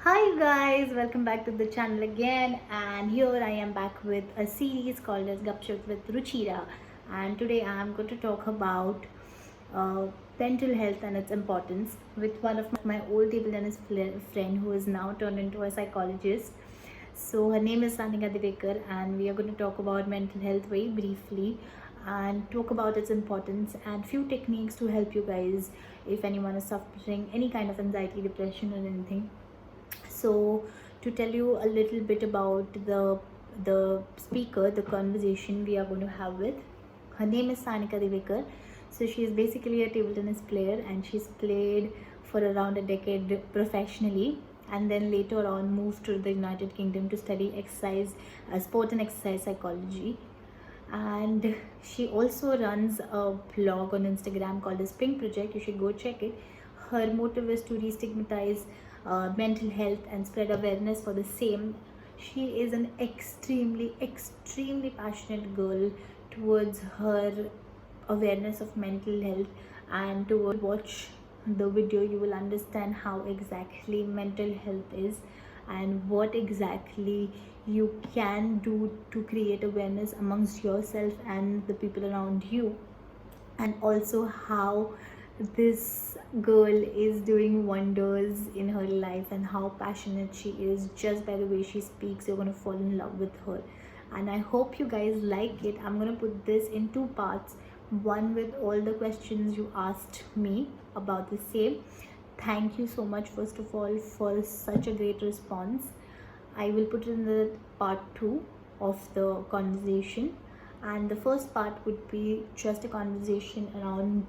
Hi guys, welcome back to the channel again, and here I am back with a series called as Gupshup with Ruchira. And today I am going to talk about uh, mental health and its importance with one of my old table tennis friend who is now turned into a psychologist. So her name is Sanika Divekar, and we are going to talk about mental health very briefly and talk about its importance and few techniques to help you guys if anyone is suffering any kind of anxiety, depression, or anything. So to tell you a little bit about the speaker, the conversation we are going to have with, her name is Sanika Divekar. So she is basically a table tennis player, and she's played for around a decade professionally, and then later on moved to the United Kingdom to study sport and exercise psychology. And she also runs a blog on Instagram called the Spring Project. You should go check it. Her motive is to destigmatize mental health and spread awareness for the same. She is an extremely passionate girl towards her awareness of mental health, and towards watch the video you will understand how exactly mental health is and what exactly you can do to create awareness amongst yourself and the people around you, and also how this girl is doing wonders in her life and how passionate she is. Just by the way she speaks, you're going to fall in love with her, and I hope you guys like it. I'm going to put this in two parts, one with all the questions you asked me about the same. Thank you so much, first of all, for such a great response. I will put in the part 2 of the conversation, and the first part would be just a conversation around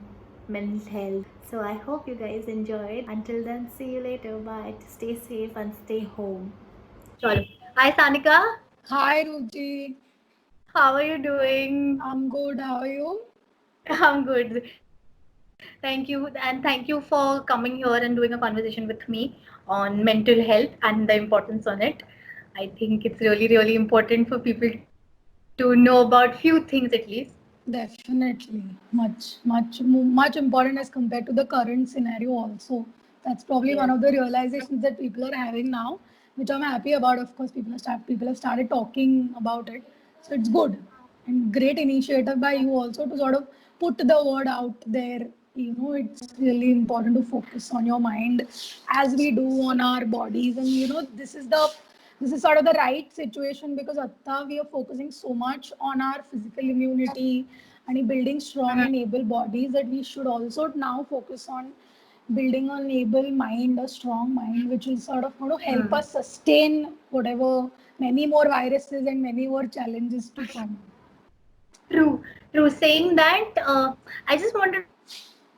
mental health. So I hope you guys enjoyed. Until then, see you later. Bye. Stay safe and stay home. Sure. Hi, Sanika. Hi Ruchi, How are you doing? I'm good. How are you? I'm good. Thank you, and thank you for coming here and doing a conversation with me on mental health and the importance on it. I think it's really important for people to know about few things at least. Definitely, much important as compared to the current scenario. Also, that's probably one Yes. of the realizations that people are having now, which I'm happy about. Of course, people have started talking about it, so it's good and great initiative by you also to sort of put the word out there. It's really important to focus on your mind as we do on our bodies, and this is sort of the right situation because Atta, we are focusing so much on our physical immunity and building strong and able bodies that we should also now focus on building an able mind, a strong mind, which is sort of going to help us sustain whatever many more viruses and many more challenges to come. True, true. Saying that, I just wanted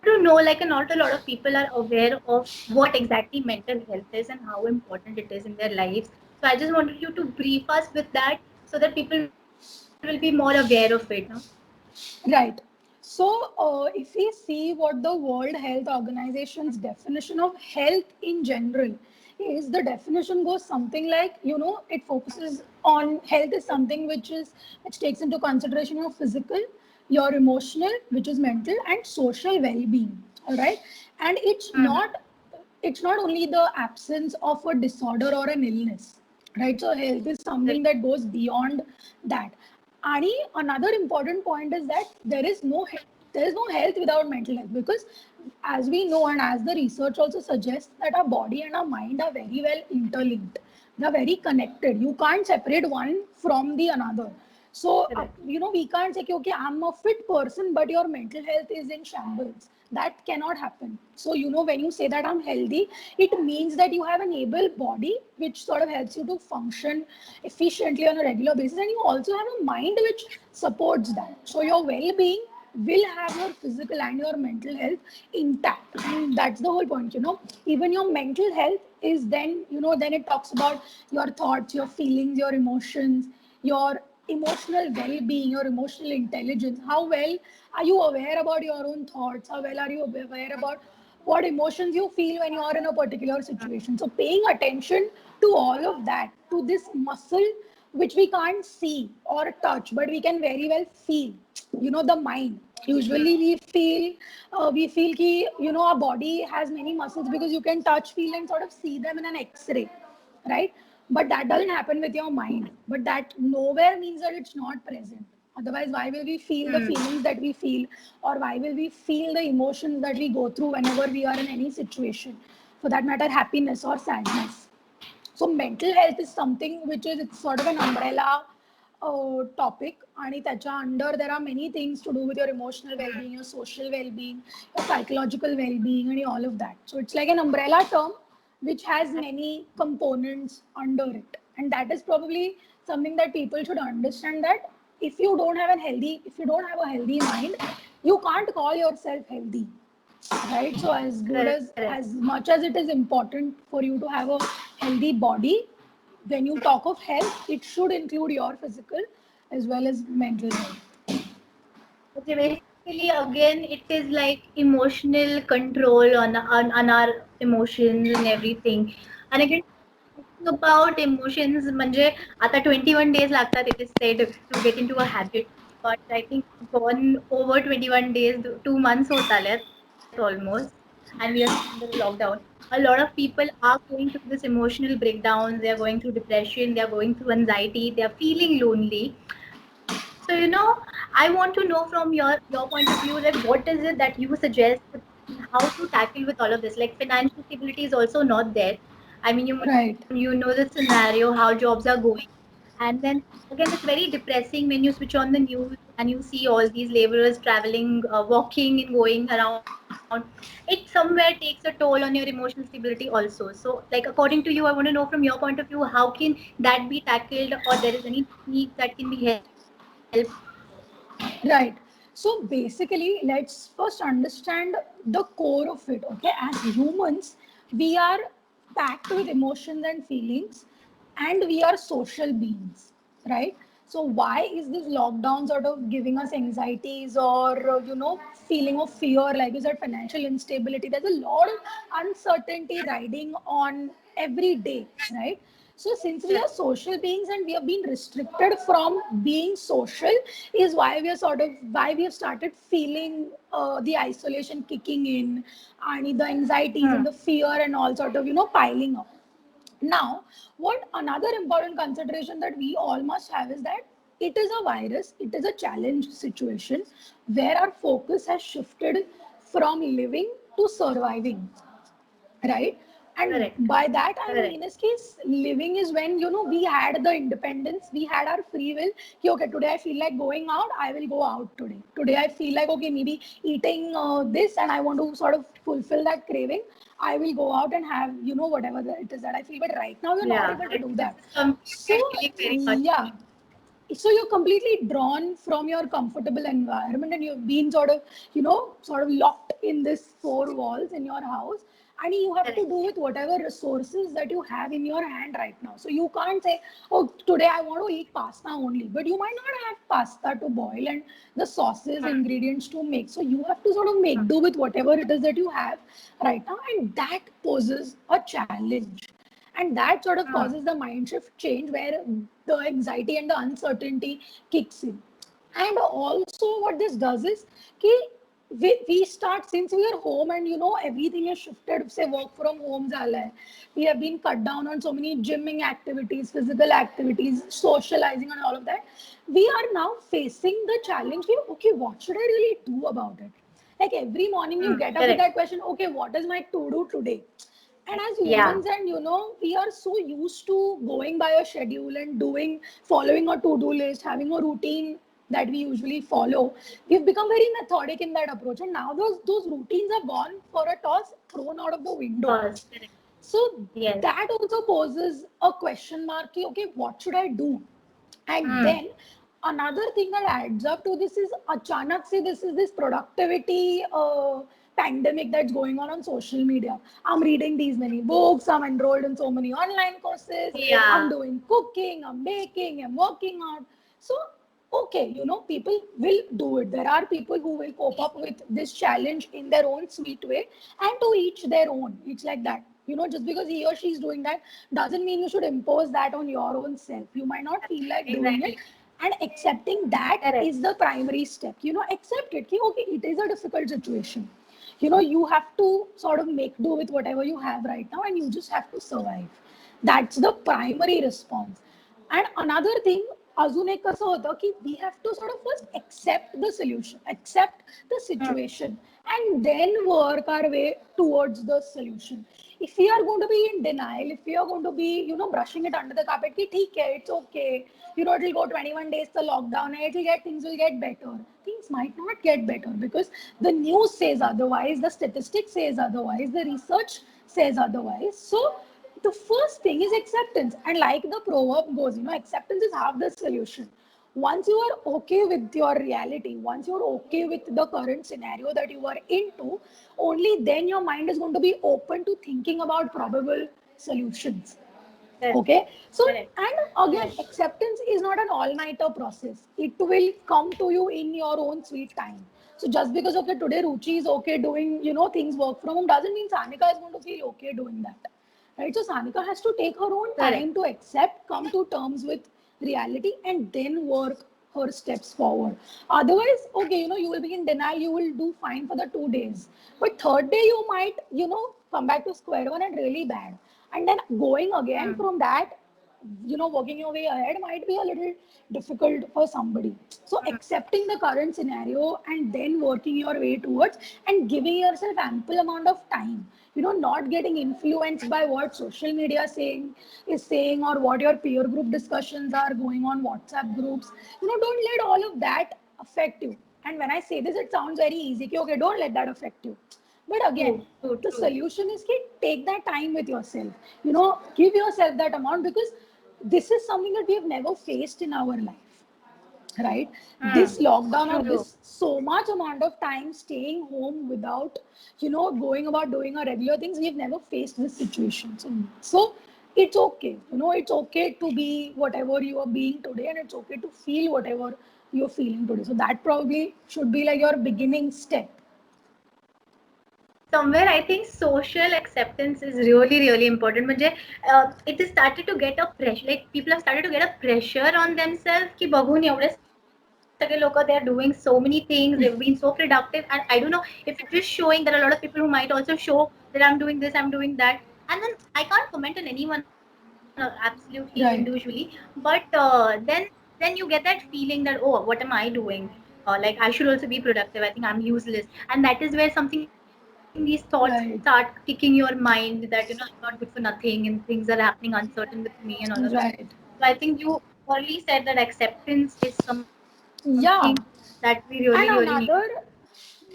to know, like, not a lot of people are aware of what exactly mental health is and how important it is in their lives. So I just wanted you to brief us with that so that people will be more aware of it, no? Right. So, if we see what the World Health Organization's definition of health in general is, the definition goes something like, it focuses on health is something which takes into consideration your physical, your emotional, which is mental, and social well-being. All right, and it's not only the absence of a disorder or an illness, right? So health is something that goes beyond that. And another important point is that there is no health without mental health, because as we know and as the research also suggests that our body and our mind are very well interlinked. They are very connected. You can't separate one from the another. So, Correct. we can't say, okay, I'm a fit person, but your mental health is in shambles. That cannot happen. So, when you say that I'm healthy, it means that you have an able body, which sort of helps you to function efficiently on a regular basis. And you also have a mind which supports that. So, your well being will have your physical and your mental health intact. And that's the whole point. Even your mental health is then it talks about your thoughts, your feelings, your emotions, your emotional well-being, your emotional intelligence. How well are you aware about your own thoughts? How well are you aware about what emotions you feel when you are in a particular situation? So paying attention to all of that, to this muscle which we can't see or touch, but we can very well feel, the mind. Usually we feel ki, our body has many muscles because you can touch, feel, and sort of see them in an X-ray, right? But that doesn't happen with your mind. But that nowhere means that it's not present. Otherwise, why will we feel the Hmm. feelings that we feel, or why will we feel the emotions that we go through whenever we are in any situation, for that matter, happiness or sadness? So mental health is something which is, it's sort of an umbrella topic, and त्याच्या under there are many things to do with your emotional well-being, your social well-being, your psychological well-being, and all of that. So it's like an umbrella term which has many components under it, and that is probably something that people should understand, that if you don't have a healthy mind, you can't call yourself healthy, right? So as good Correct. as much as it is important for you to have a healthy body, when you talk of health, it should include your physical as well as mental health. Okay, basically, again, it is like emotional control on our emotions and everything. And again, talking about emotions, म्हणजे आता 21 days लागतात, it is said, to get into a habit. But I think gone over 21 days, 2 months होत आल्यात almost, and we are still under the lockdown. A lot of people are going through this emotional breakdowns. They are going through depression. They are going through anxiety. They are feeling lonely. So, I want to know from your point of view, like what is it that you suggest how to tackle with all of this? Like financial stability is also not there. I mean, Right. you know the scenario, how jobs are going. And then again, it's very depressing when you switch on the news and you see all these laborers traveling, walking and going around. It somewhere takes a toll on your emotional stability also. So, like according to you, I want to know from your point of view, how can that be tackled, or there is any technique that can be helped? Right. So basically, let's first understand the core of it. Okay, as humans, we are packed with emotions and feelings, and we are social beings, right? So why is this lockdown sort of giving us anxieties, or feeling of fear, like you said, financial instability? There's a lot of uncertainty riding on every day, right? So since we are social beings and we have been restricted from being social, is why we have started feeling the isolation kicking in, and the anxieties and the fear and all sort of piling up. Now, what another important consideration that we all must have is that it is a virus, it is a challenge situation where our focus has shifted from living to surviving, right? And Correct. by that I Correct. mean is case living is when we had the independence, we had our free will. Okay, today I feel like going out, I will go out today. Today I feel like, okay, maybe eating this, and I want to sort of fulfill that craving, I will go out and have whatever it is that I feel. But right now we're not Yeah, able to do this that. is something So we're feeling very much. yeah, so you're completely drawn from your comfortable environment, and you've been sort of locked in this four walls in your house, and you have to Correct. do with whatever resources that you have in your hand right now. So you can't say, oh, today I want to eat pasta only, but you might not have pasta to boil and the sauces, ingredients to make. So you have to sort of make do with whatever it is that you have right now, and that poses a challenge, and that sort of causes the mind shift change where the anxiety and the uncertainty kicks in. And also what this does is कि we start, since we are home and everything is shifted, say work from home झाला है, we have been cut down on so many gymming activities, physical activities, socializing, and all of that. We are now facing the challenge कि, okay, what should I really do about it? Like every morning you get up with Correct. that question, okay, what is my to do today? And as Yeah. humans, and we are so used to going by a schedule and following a to-do list, having a routine that we usually follow. We've become very methodic in that approach, and now those routines are gone for a toss, thrown out of the window. Pause. Correct. So Yes. that also poses a question mark, okay, what should I do? And Hmm. then another thing that adds up to this is achanak se, this is this productivity pandemic that's going on social media. I'm reading these many books, I'm enrolled in so many online courses, I'm Yeah. doing cooking, I'm baking, I'm working out. So okay, people will do it. There are people who will cope up with this challenge in their own sweet way, and to each their own. It's like that. Just because he or she is doing that doesn't mean you should impose that on your own self. You might not feel like doing it. Exactly. And accepting that Correct. is the primary step. Accept it. Okay, it is a difficult situation. You have to sort of make do with whatever you have right now, and you just have to survive. That's the primary response. And another thing, अजून एक कसं होतं की we have to sort of first accept the solution, accept the situation, and then work our way towards the solution. If we are going to be in denial, if we are going to be, brushing it under the carpet, ki, theek hai, it's okay, it'll go 21 days the lockdown, and things will get better. Things might not get better because the news says otherwise, the statistics says otherwise, the research says otherwise. So the first thing is acceptance. And like the proverb goes, acceptance is half the solution. Once you are okay with your reality, once you're okay with the current scenario that you are into, only then your mind is going to be open to thinking about probable solutions. Correct. Okay, so Correct. and again, Correct. acceptance is not an all-nighter process. It will come to you in your own sweet time. So just because okay today Ruchi is okay doing things work from home doesn't mean Sanika is going to feel okay doing that, right? So Sanika has to take her own Correct. time to accept, come to terms with reality, and then work her steps forward. Otherwise, okay, you will be in denial. You will do fine for the 2 days, but third day you might come back to square one and really bad, and then going again Hmm. from that, working your way ahead might be a little difficult for somebody. So accepting the current scenario and then working your way towards, and giving yourself ample amount of time, not getting influenced by what social media is saying, or what your peer group discussions are going on WhatsApp groups. Don't let all of that affect you. And when I say this, it sounds very easy. Okay, don't let that affect you. But again, True. True. the True. solution is to take that time with yourself. Give yourself that amount, because this is something that we have never faced in our life, right? This Hmm. lockdown, or True. this so much amount of time staying home without going about doing our regular things, we've never faced this situation. So it's okay. It's okay to be whatever you are being today, and it's okay to feel whatever you're feeling today. So that probably should be like your beginning step. Somewhere I think social acceptance is really really important. म्हणजे it has started to get a pressure, like people have started to get a pressure on themselves की बघून एवढे सगळे लोक they are doing so many things, they've been so productive, and I don't know if it's just showing. There are a lot of people who might also show that I'm doing this, I'm doing that, and then I can't comment on anyone absolutely individually, Right. but then you get that feeling that, oh, what am I doing, like I should also be productive, I think I'm useless, and that is where something, these thoughts start kicking Right. your mind that I'm not good for nothing and things are happening uncertain with me and all of that. So I think Right. you early said that acceptance is something that we Yeah. really really need. And another,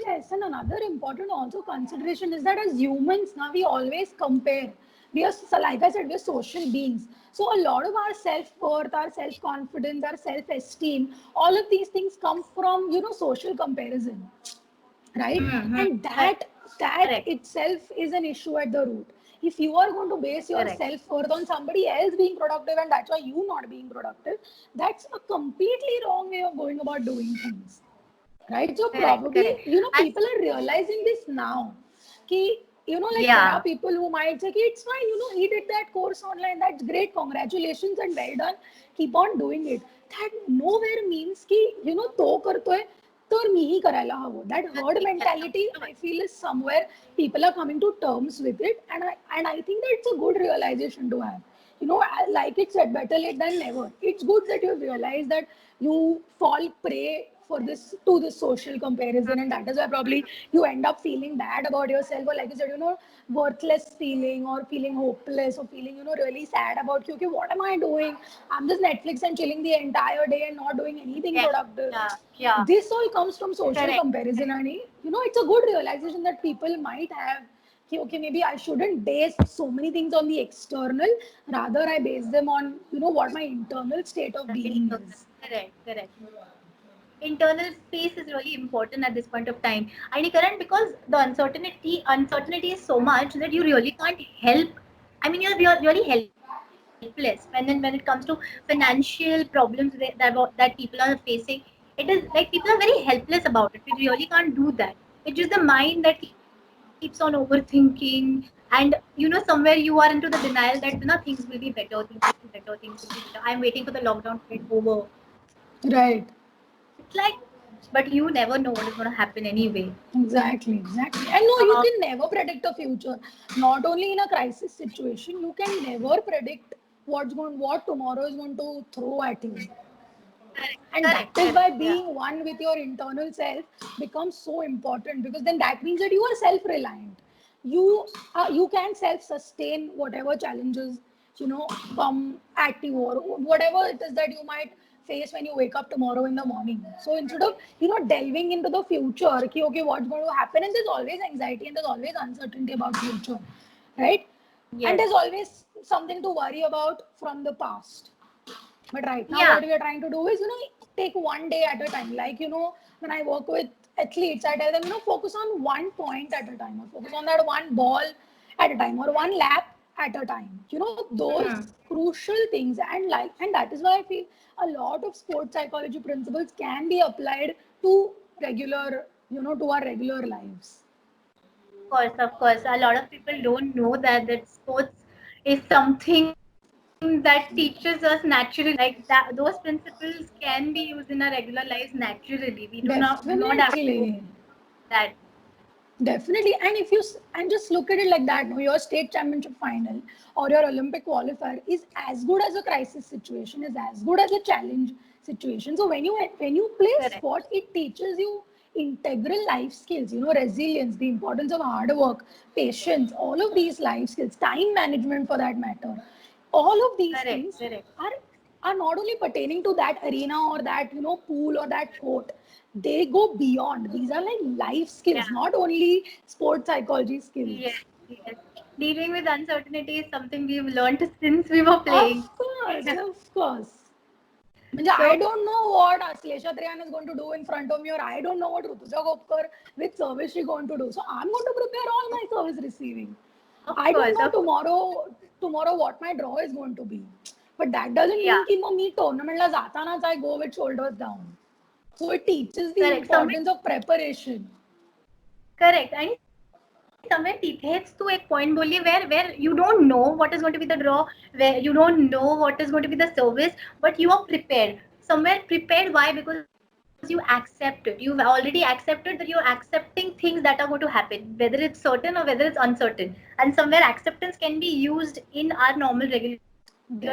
yes, and another important also consideration is that as humans, now we always compare. We are, so like I said, we are social beings. So a lot of our self-worth, our self-confidence, our self-esteem, all of these things come from, social comparison, right? And Correct. that itself is an issue at the root. If you are going to base your Correct. self-worth on somebody else being productive, and that's why you not being productive, that's a completely wrong way of going about doing things, right? So Correct. probably, Correct. I people are realizing this now. Ki, like there are Yeah. people who might say, Ki, it's fine, he did that course online, that's great, congratulations and well done, keep on doing it. That nowhere means ki, तो करतोय तर मीही करायला हवं. That herd mentality, I feel, is somewhere people are coming to terms with it, and I think that's a good realization to have. Like it said, better late than never. It's good that you realize that you fall prey for this to this social comparison, and that is why probably you end up feeling bad about yourself, or like you said, worthless feeling, or feeling hopeless, or feeling really sad about you. Okay, what am I doing? I'm just Netflix and chilling the entire day and not doing anything Yeah. productive. Yeah. Yeah. This all comes from social Correct. comparison, and it's a good realization that people might have. Okay, maybe I shouldn't base so many things on the external. Rather, I base them on what my internal state of being Internal. is. Correct. Correct. Internal space is really important at this point of time. And current, because the uncertainty is so much that you really can't help. I mean, you're really helpless when it comes to financial problems that people are facing. It is like people are very helpless about it. We really can't do that. It's just the mind that keeps on overthinking, and somewhere you are into the denial that things will be better, things will be better, things will be better. I'm waiting for the lockdown to get over. Right. It's like, but you never know what is going to happen anyway. Exactly, exactly. And no, you Uh, can never predict the future. Not only in a crisis situation, you can never predict what tomorrow is going to throw at you. And that is correct, why correct. being Yeah. one with your internal self becomes so important, because then that means that you are self-reliant. You can self-sustain whatever challenges come at you, or whatever it is that you might face when you wake up tomorrow in the morning. So instead of delving into the future, okay, what's going to happen, and there's always anxiety and there's always uncertainty about future, right? And there's Yes. always something to worry about from the past. But right now, what Yeah. we are trying to do is, take one day at a time. Like, when I work with athletes, I tell them, focus on one point at a time, or focus on that one ball at a time, or one lap at a time. Those Hmm. crucial things. And that is why I feel a lot of sports psychology principles can be applied to to our regular lives. Of course. A lot of people don't know that sports is something that teaches us naturally. Like that, those principles can be used in our regular lives naturally. We do not have to go Definitely. that. Definitely, and if you and just look at it like that, no, your state championship final or your Olympic qualifier is as good as a crisis situation, is as good as a challenge situation. So when you play Correct. sport, it teaches you integral life skills, resilience, the importance of hard work, patience, all of these life skills, time management for that matter. All of these Correct. things Correct. are are not only pertaining to that arena or that pool or that court. They go beyond. These are like life Yeah. skills, not only sports psychology Yes. skills. Yes. Dealing with uncertainty is something we've learned since we were Of playing. course, of course. म्हणजे I So don't know what Aslesha Triyan is going to do in front of me, or I don't know what Rutuja Gopkar with service she going to do. So I'm going to prepare all my service receiving. I of don't know course, of course. tomorrow what my draw is going to be. But that doesn't mean Yeah. कि मग मी tournamentला जातानाच I go with shoulders down. So it teaches the Correct. Somewhere importance of preparation. correct. And somewhere heads to a point बोलिए where you don't know what is going to be the draw, where you don't know what is going to be the service, but you are prepared. Somewhere prepared. Why? Because you accept it. You've already accepted that you're accepting things that are going to happen, whether it's certain or whether it's uncertain. And somewhere acceptance can be used in our normal regular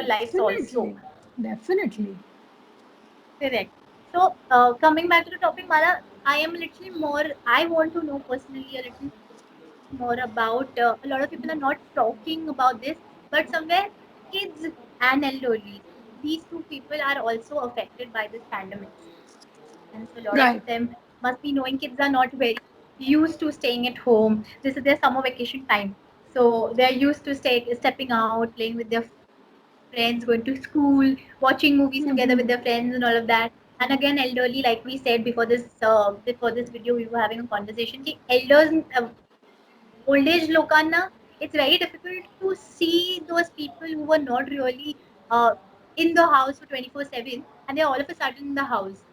lives also. Definitely. Definitely. Correct. So, coming back to the topic, Mala, I am literally more, I want to know personally a little more about, a lot of people are not talking about this, but somewhere kids and elderly, these two people are also affected by this pandemic. And so a lot of them Right. must be knowing kids are not very used to staying at home. This is their summer vacation time. So they're used to stepping out, playing with their friends, going to school, watching movies together with their friends and all of that. And again, elderly, like we said before this video, we were having a conversation. Ki elders, old age lokana, it's very difficult to see those people who were not really in the house for 24/7, and they're all of a sudden in the house.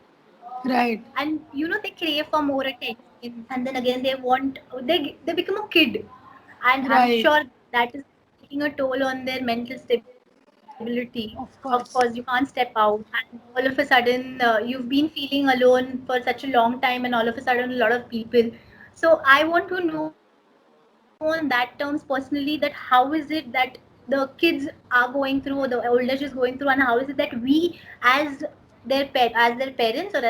Right. And they crave for more attention, and then again they become a kid, and I'm Right. sure that is taking a toll on their mental stability. Of course, you Of can't step course. out, and all of a sudden you've been feeling alone for such a long time, and all of a sudden a lot of people. So I want to know on that terms personally, that how is it that the kids are going through, or the old age is going through, and how is it that we as as their parents or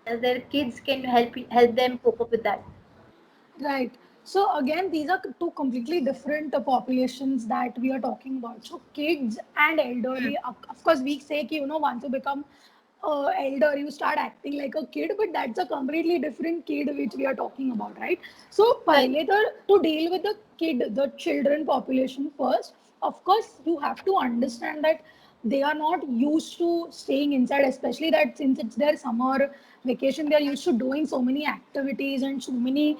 as their kids can help them cope up with that. Right. So again, these are two completely different populations that we are talking about. So kids and elderly, of course, we say कि, once you become elder, you start acting like a kid, but that's a completely different kid which we are talking about, right? So पहले to deal with the children population first, of course, you have to understand that they are not used to staying inside, especially that since it's their summer vacation, they are used to doing so many activities and so many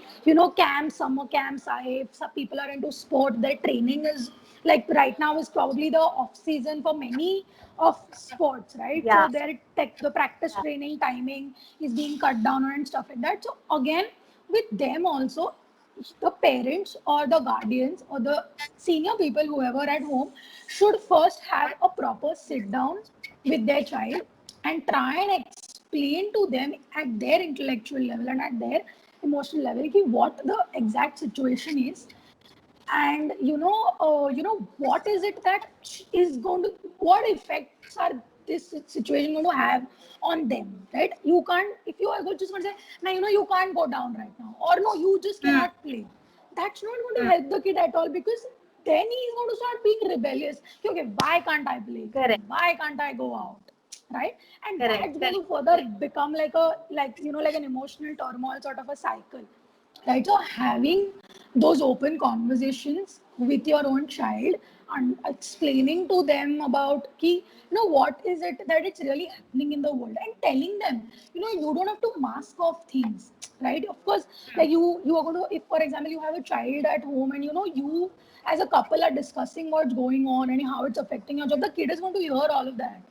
camps, summer camps. Some people are into sport. Their training is like right now is probably the off season for many of sports, right? Yeah. So the practice training timing is being cut down on and stuff like that. So again, with them also, the parents or the guardians or the senior people, whoever at home, should first have a proper sit down with their child and try and explain to them at their intellectual level and at their emotional level what the exact situation is, and what is it that is going to, what effects are this situation going to have on them, right? You can't, if you are just going to say now, you can't go down right now, or no, you just Hmm. cannot play, that's not going to Hmm. help the kid at all, because then he's going to start being rebellious. Okay, why can't I play? Correct. Why can't I go out? Right? And Correct. that's going to further become like a, like an emotional turmoil sort of a cycle, right? So having those open conversations with your own child and explaining to them about what is it that it's really happening in the world, and telling them, you don't have to mask off things, right? Of course, like you are going to, if for example you have a child at home and you as a couple are discussing what's going on and how it's affecting your job, the kid is going to hear all of that.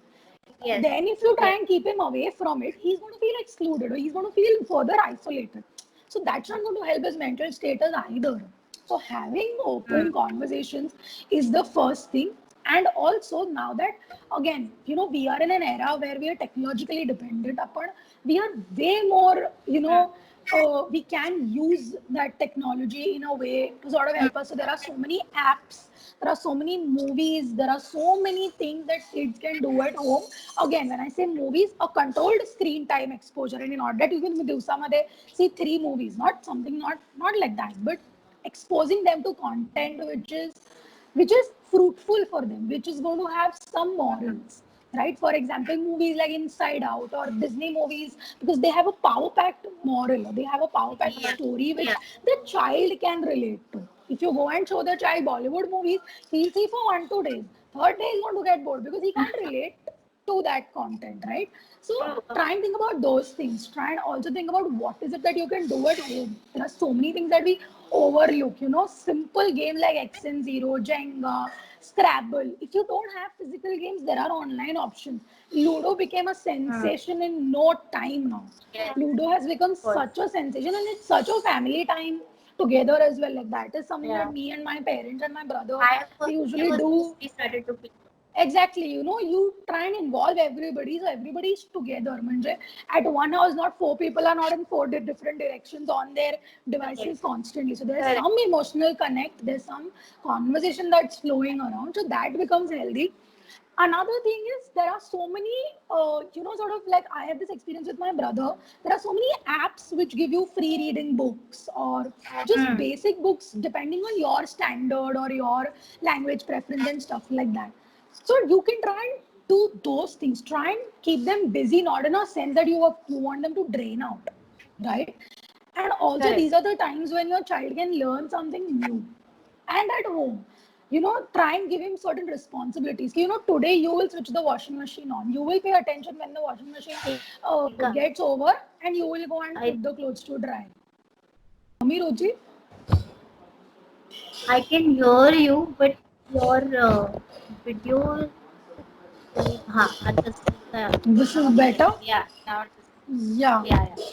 Yes. Then if you try Yes. and keep him away from it, he's going to feel excluded, or he's going to feel further isolated. So that's not going to help his mental status either. So having Hmm. open conversations is the first thing. And also now that, again, we are in an era where we are technologically dependent upon, we are way more, Hmm. we can use that technology in a way to sort of Hmm. help us. So there are so many apps, there are so many movies, there are so many things that kids can do at home. Again, when I say movies, a controlled screen time exposure, and in order that you can do some of see 3 movies, not something, not like that, but exposing them to content which is fruitful for them, which is going to have some Hmm. morals, right? For example, movies like Inside Out or Disney movies, because they have a power packed moral, or they have a power packed Yeah. story which Yeah. the child can relate to. If you go and show the child Bollywood movies, he'll see for 1 2 days. Third day he's going to get bored because he can't relate to that content, right? So True. try and think about those things. Try and also think about what is it that you can do at home. There are so many things that we overlook. Simple games like X and Zero, Jenga, Scrabble. If you don't have physical games, there are online options. Ludo became a Hmm. sensation in no time now. Yes. Ludo has become Of course. such a sensation, and it's such a family time together as well. Like that is something Yeah. that me and my parents and my brother we I usually was do. mostly started to play. Exactly, you try and involve everybody, so everybody's together. Manje, at one house, not 4 people are not in four different directions on their Correct. devices constantly. So there's Correct. some emotional connect, there's some conversation that's flowing around, so that becomes healthy. Another thing is there are so many, sort of like I have this experience with my brother. There are so many apps which give you free reading books or just Hmm. basic books depending on your standard or your language preference and stuff like that. So you can try and do those things. Try and keep them busy, not in a sense that you want them to drain out, right? And also, Correct. these are the times when your child can learn something new. And at home, try and give him certain responsibilities. Today you will switch the washing machine on. You will pay attention when the washing machine Sanika, gets over, and you will go and I put the clothes to dry. Me, Ruchi, I can hear you, but your video. This, this is now it is. better. Yeah. Now it is. Yeah. Yeah. Yeah.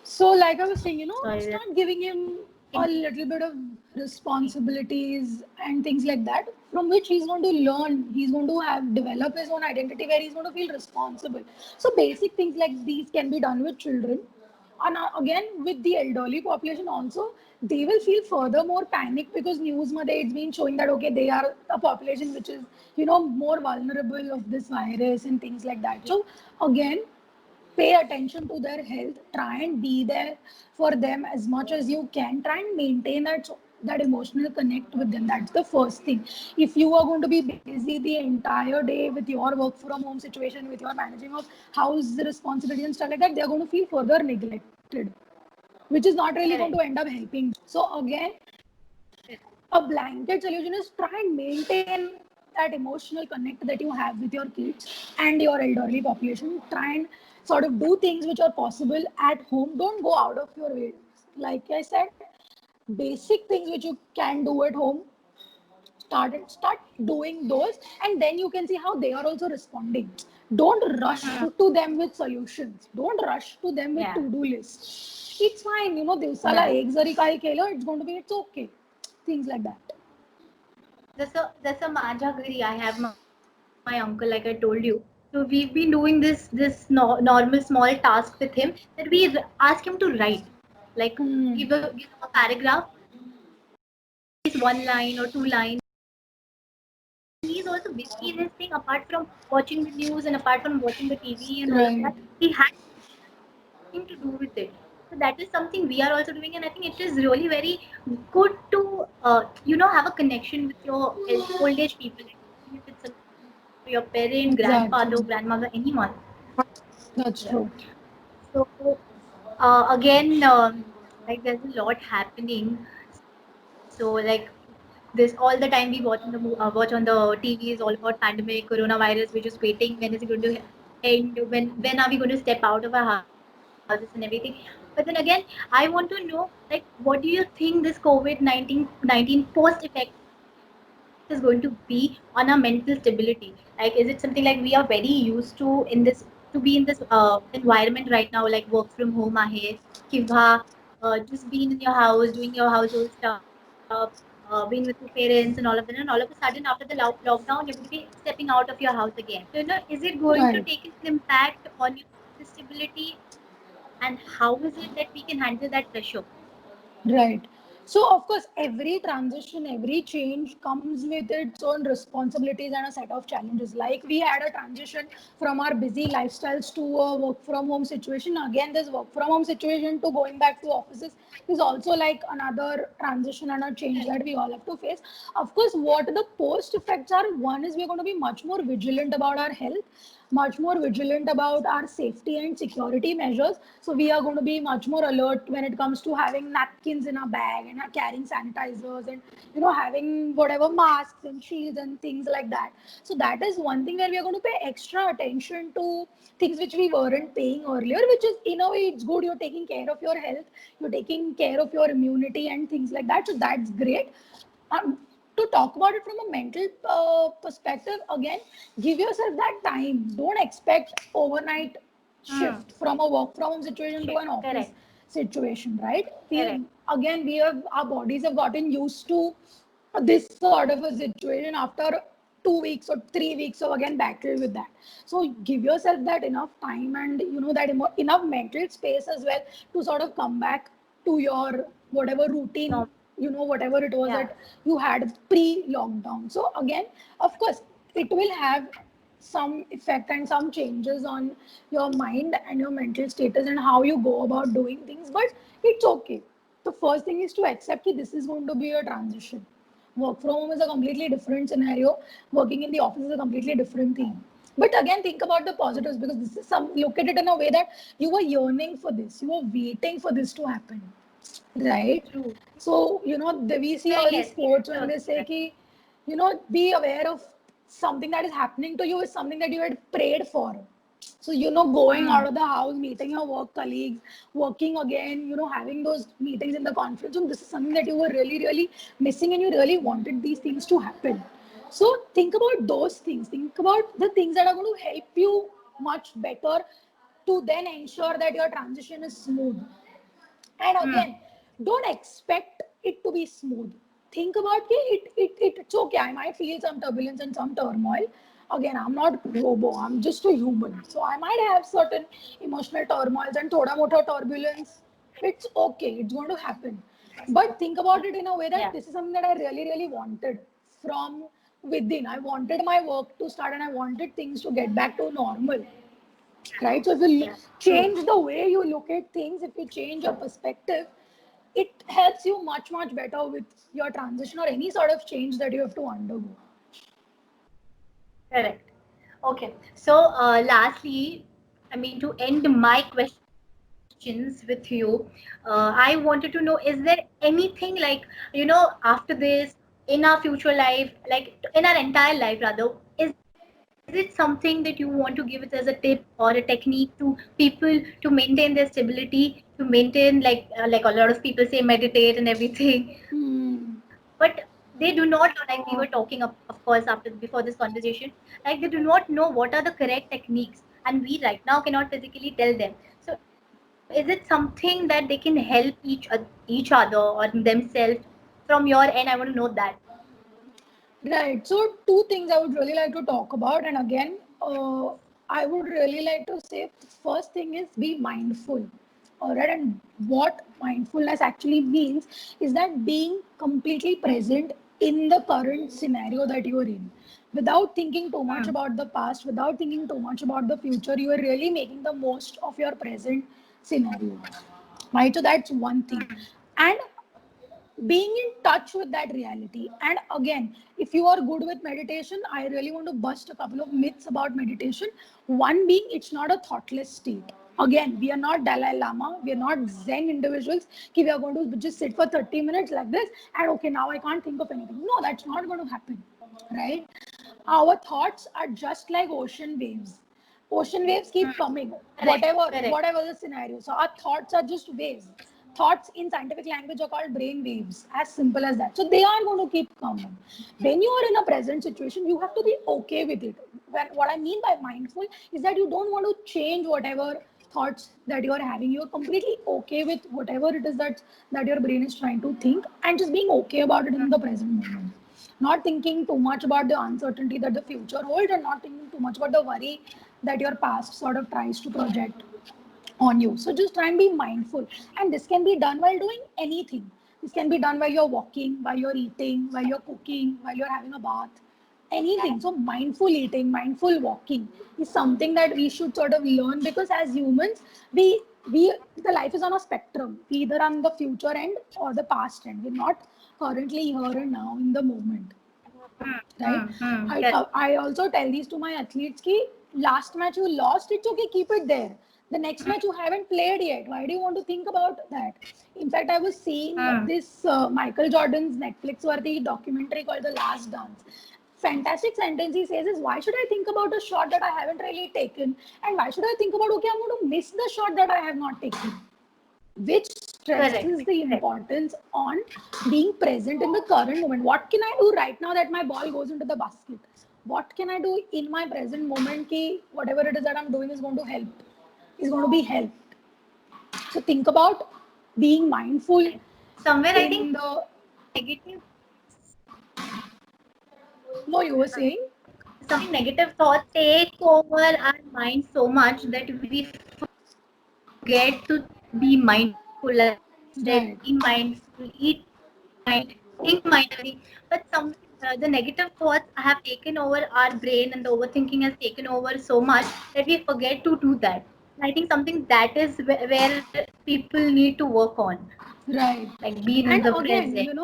So, like I was saying, Sorry. start giving him a Can little bit of responsibilities and things like that, from which he's going to learn. He's going to have develop his own identity where he's going to feel responsible. So, basic things like these can be done with children. And again, with the elderly population also, they will feel further more panic because news made it's been showing that okay, they are a population which is more vulnerable of this virus and things like that. So again, pay attention to their health, try and be there for them as much as you can, try and maintain that emotional connect with them. That's the first thing. If you are going to be busy the entire day with your work from home situation, with your managing of house responsibility and stuff like that, they're going to feel further neglected, which is not really going correct. to end up helping. So again, a blanket solution is try and maintain that emotional connect that you have with your kids and your elderly population. Try and sort of do things which are possible at home. Don't go out of your way. Like I said, basic things which you can do at home, start doing those, and then you can see how they are also responding. Don't rush Hmm. to them with solutions. Don't rush to them with Yeah. to-do lists. It's fine, दिवसाला Yeah. एक जरी काही केलं, it's going to be, it's okay. Things like that. जसं माझ्या घरी I have my uncle like I told you. So we've been doing normal small task with him, that we ask him to write, like Hmm. give him a paragraph, at least one line or two lines. He's also busy in his thing, apart from watching the news and apart from watching the TV and all of Right. that. He had nothing to do with it. So that is something we are also doing, and I think it is really very good to have a connection with your old age people, like, even if it's your parent, Exactly. grandfather, grandmother, anyone. That's Yeah. true. So again, like there's a lot happening. So like this, all the time we watch on the TV is all about pandemic, coronavirus. We're just waiting, when is it going to end? When are we going to step out of our houses and everything? But then again, I want to know, like, what do you think this COVID-19 post effect is going to be on our mental stability? Like, is it something like we are very used to be in this environment right now, like work from home ahe, kibha, just being in your house, doing your household stuff, being with your parents and all of that, and all of a sudden after the lockdown, you're going to be stepping out of your house again. So, is it going to take an Right. impact on your mental stability, and how is it that we can handle that pressure? Right. So, of course, every transition, every change comes with its own responsibilities and a set of challenges. Like we had a transition from our busy lifestyles to a work from home situation. Again, this work from home situation to going back to offices is also like another transition and a change that we all have to face. Of course, what the post effects are, one is we're going to be much more vigilant about our health, much more vigilant about our safety and security measures. So we are going to be much more alert when it comes to having napkins in our bag and carrying sanitizers and having whatever masks and shields and things like that. So that is one thing where we are going to pay extra attention to things which we weren't paying earlier, which is in a way it's good. You're taking care of your health, you're taking care of your immunity and things like that. So that's great. To talk about it from a mental perspective, again, give yourself that time. Don't expect overnight Hmm. shift from a work from home situation to Shit. an office Correct. situation, right? Correct. We have our bodies have gotten used to this sort of a situation after 2 weeks or 3 weeks of again battle with that. So give yourself that enough time and that enough mental space as well to sort of come back to your whatever routine, No. whatever it was Yeah. that you had pre lockdown. So again, of course, it will have some effect and some changes on your mind and your mental status and how you go about doing things, but it's okay. The first thing is to accept that this is going to be a transition. Work from home is a completely different scenario. Working in the office is a completely different thing. But again, think about the positives, because this is some, look at it in a way that you were yearning for this, you were waiting for this to happen, right? True. So, we see all these Yes. Yes. quotes when You're they say, correct. ki, be aware of something that is happening to you is something that you had prayed for. So, going Hmm. out of the house, meeting your work colleagues, working again, having those meetings in the conference room, this is something that you were really, really missing and you really wanted these things to happen. So, think about those things. Think about the things that are going to help you much better to then ensure that your transition is smooth. And Hmm. again, don't expect it to be smooth. Think about it's okay. I might feel some turbulence and some turmoil. Again, I'm not robo, I'm just a human. So I might have certain emotional turmoils and thoda mota turbulence. It's okay, it's going to happen. But think about it in a way Yeah. that this is something that I really, really wanted from within. I wanted my work to start and I wanted things to get back to normal, right? So if you Yeah. True. change the way you look at things, if you change your perspective, it helps you much, much better with your transition or any sort of change that you have to undergo. Correct. Okay. So, lastly, I mean, to end my questions with you, I wanted to know, is there anything like, after this, in our future life, like in our entire life rather, is it something that you want to give it as a tip or a technique to people to maintain their stability, to maintain, like a lot of people say meditate and everything, Hmm. but they do not know, like we were talking of course after before this conversation, like they do not know what are the correct techniques, and we right now cannot physically tell them. So is it something that they can help each other or themselves? From your end, I want to know that. Right. So, two things I would really like to talk about. And again, I would really like to say first thing is be mindful. All right, and what mindfulness actually means is that being completely present in the current scenario that you are in. Without thinking too much Hmm. about the past, without thinking too much about the future, you are really making the most of your present scenario. Right? So that's one thing. And being in touch with that reality. And again, if you are good with meditation, I really want to bust a couple of myths about meditation. One being, it's not a thoughtless state. Again, we are not Dalai Lama, we are not Zen individuals ki we are going to just sit for 30 minutes like this and okay, now I can't think of anything. No, that's not going to happen, right? Our thoughts are just like ocean waves. Ocean waves keep coming, Correct. Correct. whatever the scenario. So our thoughts are just waves. Thoughts in scientific language are called brain waves, as simple as that. So they are going to keep coming. When you are in a present situation, you have to be okay with it. What I mean by mindful is that you don't want to change whatever thoughts that you are having. You are completely okay with whatever it is that your brain is trying to think, and just being okay about it in the present moment, not thinking too much about the uncertainty that the future holds, and not thinking too much about the worry that your past sort of tries to project on you. So just try and be mindful. And this can be done while doing anything. This can be done while you're walking, while you're eating, while you're cooking, while you're having a bath, anything. So mindful eating, mindful walking is something that we should sort of learn, because as humans, we the life is on a spectrum, either on the future end or the past end. We're not currently here and now in the moment, right? I Correct. I also tell these to my athletes ki last match you lost, it's okay, keep it there. The next match you haven't played yet. Why do you want to think about that? In fact, I was seeing Hmm. this Michael Jordan's Netflix worthy documentary called The Last Dance. Fantastic sentence he says is, why should I think about a shot that I haven't really taken? And why should I think about, okay, I'm going to miss the shot that I have not taken? Which Correct. stresses the importance on being present in the current moment. What can I do right now that my ball goes into the basket? What can I do in my present moment ki whatever it is that I'm doing is going to help, is going to be helped. So think about being mindful Somewhere I think in the, negative, no, you were saying, something negative thoughts take over our mind so much that we forget to be mindful. Like you said, be mindful, eat right, mind, think mindfully. But somewhere the negative thoughts have taken over our brain, and the overthinking has taken over so much that we forget to do that. I think something that is where people need to work on, right. like being in the And present. again,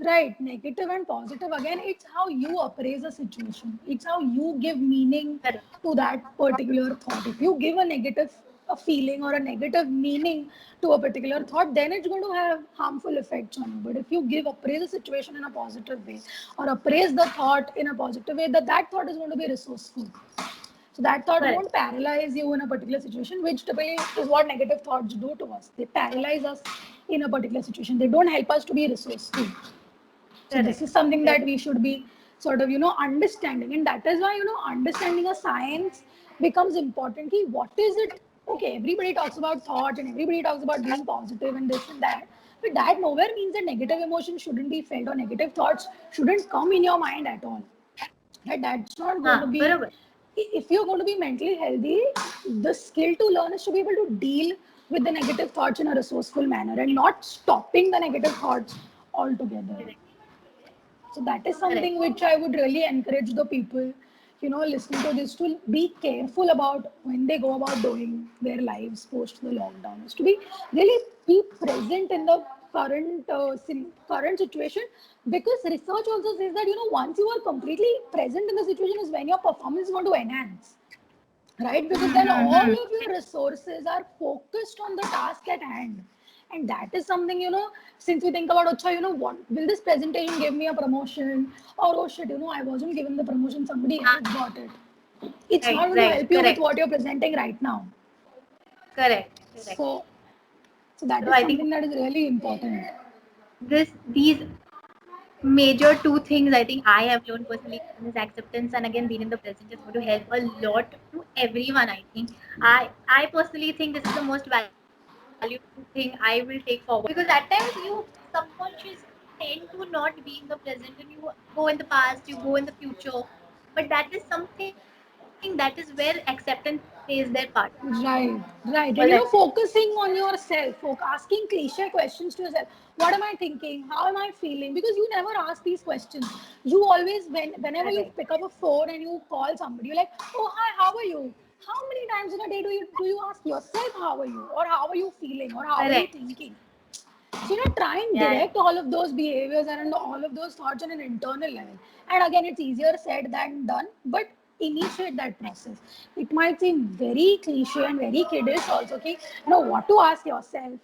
right, negative and positive, again, it's how you appraise a situation. It's how you give meaning Correct. to that particular thought. If you give a negative a feeling or a negative meaning to a particular thought, then it's going to have harmful effects on you. But if you give appraise a situation in a positive way, or appraise the thought in a positive way, that thought is going to be resourceful. So that thought Correct. won't paralyze you in a particular situation, which typically is what negative thoughts do to us. They paralyze us in a particular situation. They don't help us to be resourceful. So Correct. this is something Correct. that we should be sort of, understanding. And that is why, understanding a science becomes important. Ki what is it? Okay, everybody talks about thought and everybody talks about being positive and this and that. But that nowhere means that negative emotions shouldn't be felt or negative thoughts shouldn't come in your mind at all. Right? That's not going to be, Barabar. if you're going to be mentally healthy, the skill to learn is to be able to deal with the negative thoughts in a resourceful manner and not stopping the negative thoughts altogether. Correct. So that is Correct. something which I would really encourage the people, listening to this, to be careful about when they go about doing their lives post the lockdown. Is to be really be present in the current situation, because research also says that once you are completely present in the situation is when your performance is going to enhance, right? Because then all of your resources are focused on the task at hand. And that is something, since we think about, Acha, what will this presentation give me a promotion? Or, oh shit, I wasn't given the promotion, somebody else got it. It's Right. not going to Right. help you with Correct. what you're presenting right now. Correct. Correct. So, so that So is I think something that is really important. these major two things I think I have learned personally, one is acceptance, and again being in the present is going to help a lot to everyone. I think I personally think this is the most valuable thing I will take forward, because at times you subconsciously tend to not be in the present and you go in the past, you go in the future, but that is something think that is where acceptance plays their part. Right, right. All And that. focusing on yourself, asking cliche questions to yourself. What am I thinking? How am I feeling? Because you never ask these questions. You always, whenever you Correct. pick up a phone and you call somebody, you're like, oh, hi, how are you? How many times in a day do you ask yourself how are you? Or how are you feeling? Or how are you Correct. thinking? So, try and Yeah, yeah. direct all of those behaviors and all of those thoughts on an internal level. And again, it's easier said than done, but initiate that process. It might seem very cliche and very kiddish also, okay? What to ask yourself.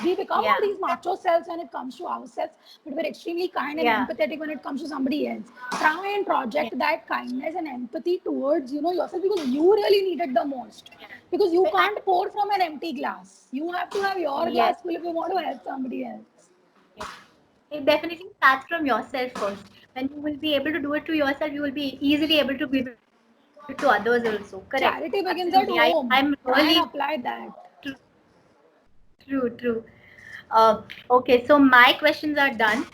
We become all Yeah. these macho selves when it comes to ourselves, but we're extremely kind and Yeah. empathetic when it comes to somebody else. Try and Yeah. project that kindness and empathy towards, yourself because you really need it the most, because you I, can't pour from an empty glass. You have to have your yes. glass full if you want to help somebody else. Yes. It definitely starts from yourself first. When you will be able to do it to yourself, you will be easily able to give it to others also. Correct. Absolutely. Charity begins I'm at home. really Try and apply that. true, true. Okay, so my questions are done.